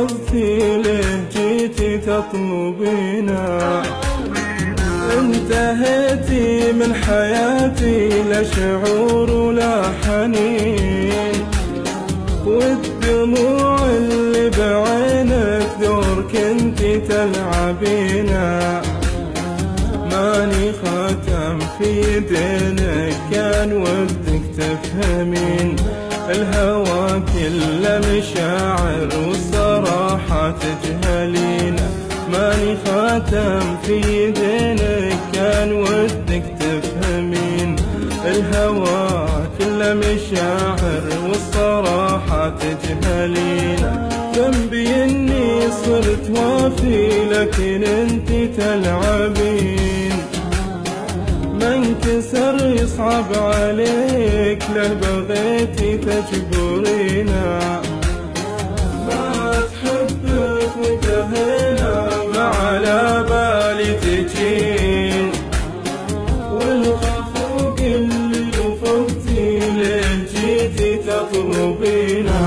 رفضتي ليه جيتي تطلبينا؟ انتهيتي من حياتي لا شعور ولا حنين، والدموع اللي بعينك دور كنتي تلعبينا. ماني خاتم في يدينك كان ودك تفهمين، الهوى كله مشاعر والصراحة تجهلينا. ماني خاتم في يدينك كان ودك تفهمين، الهوى كله مشاعر والصراحة تجهلينا. ذنبي اني صرت وافي لكن انتي تلعبين، ما انكسر يصعب عليك له بغيتي تجبرينا. ما تحبك وانتهينا ما على بالي تجين، والخفوق اللي رفضتي ليه جيتي تطلبينا.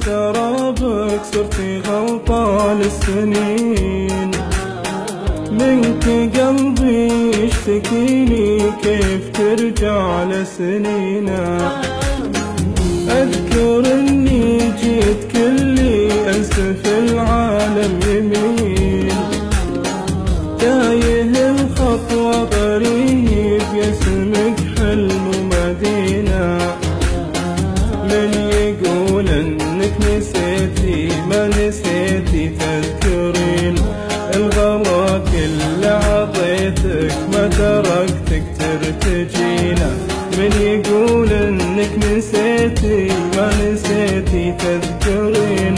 سرابك صرتي غلطة للسنين، منك قلبي يشتكيني كيف ترجع لسنينا. أذكر إني جيت كلي أنسف العالم يمين، تايه الخطوة غريب يسمك حلم ومدينة. من يقول انك نسيتي ما نسيتي تذكرين، الغلا كله عطيتك ما تركتك ترتجينا. من يقول انك نسيتي ما نسيتي تذكرين،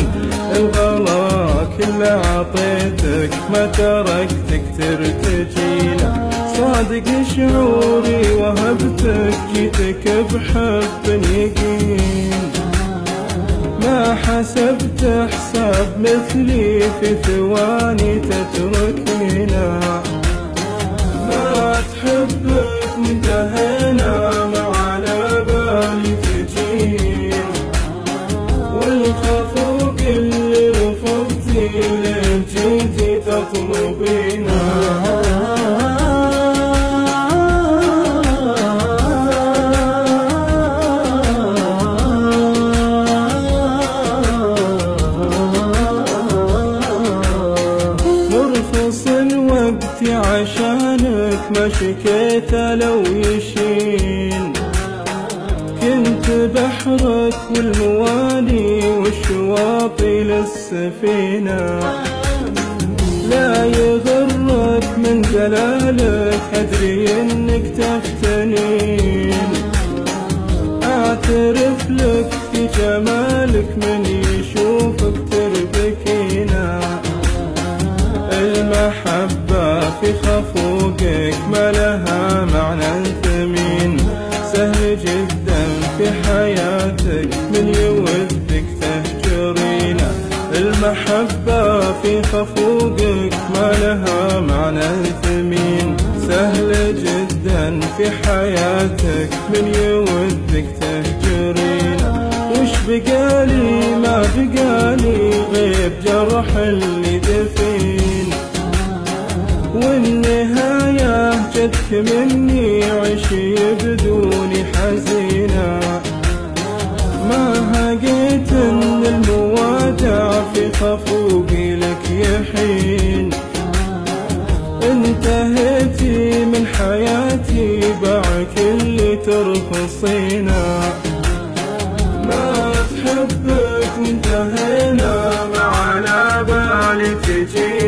الغلا كله عطيتك ما تركتك ترتجينا. صادق شعوري وهبتك جيتك بحب يقين، ما حسبت حساب مثلي في ثواني تتركينا. ما تحبك وانتهينا ما على بالي تجين، والخفوق اللي رفضتي ليه جيتي تطلبينا. وقتي عشانك ما شكيت لو يشين، كنت بحرك والمواني والشواطئ للسفينة. لا يغرك من جلالك أدري إنك تفتنين، أعترف لك في جمالك من يشوفك تربكينا. المحبة في خفوقك ما لها معنى ثمين، سهل جدا في حياتك من يودك تهجرينا. المحبة في خفوقك ما لها معنى ثمين، سهل جدا في حياتك من يودك تهجرينا. وش بقالي ما بقالي غير جرح اللي دفين، والنهاية جدك مني عشي بدوني حزينة. ما هقيت ان الموادع في خفوقي لك يحين، انتهيتي من حياتي باع كل ترخصينا. ما تحبك وانتهينا ما على بالي تجي،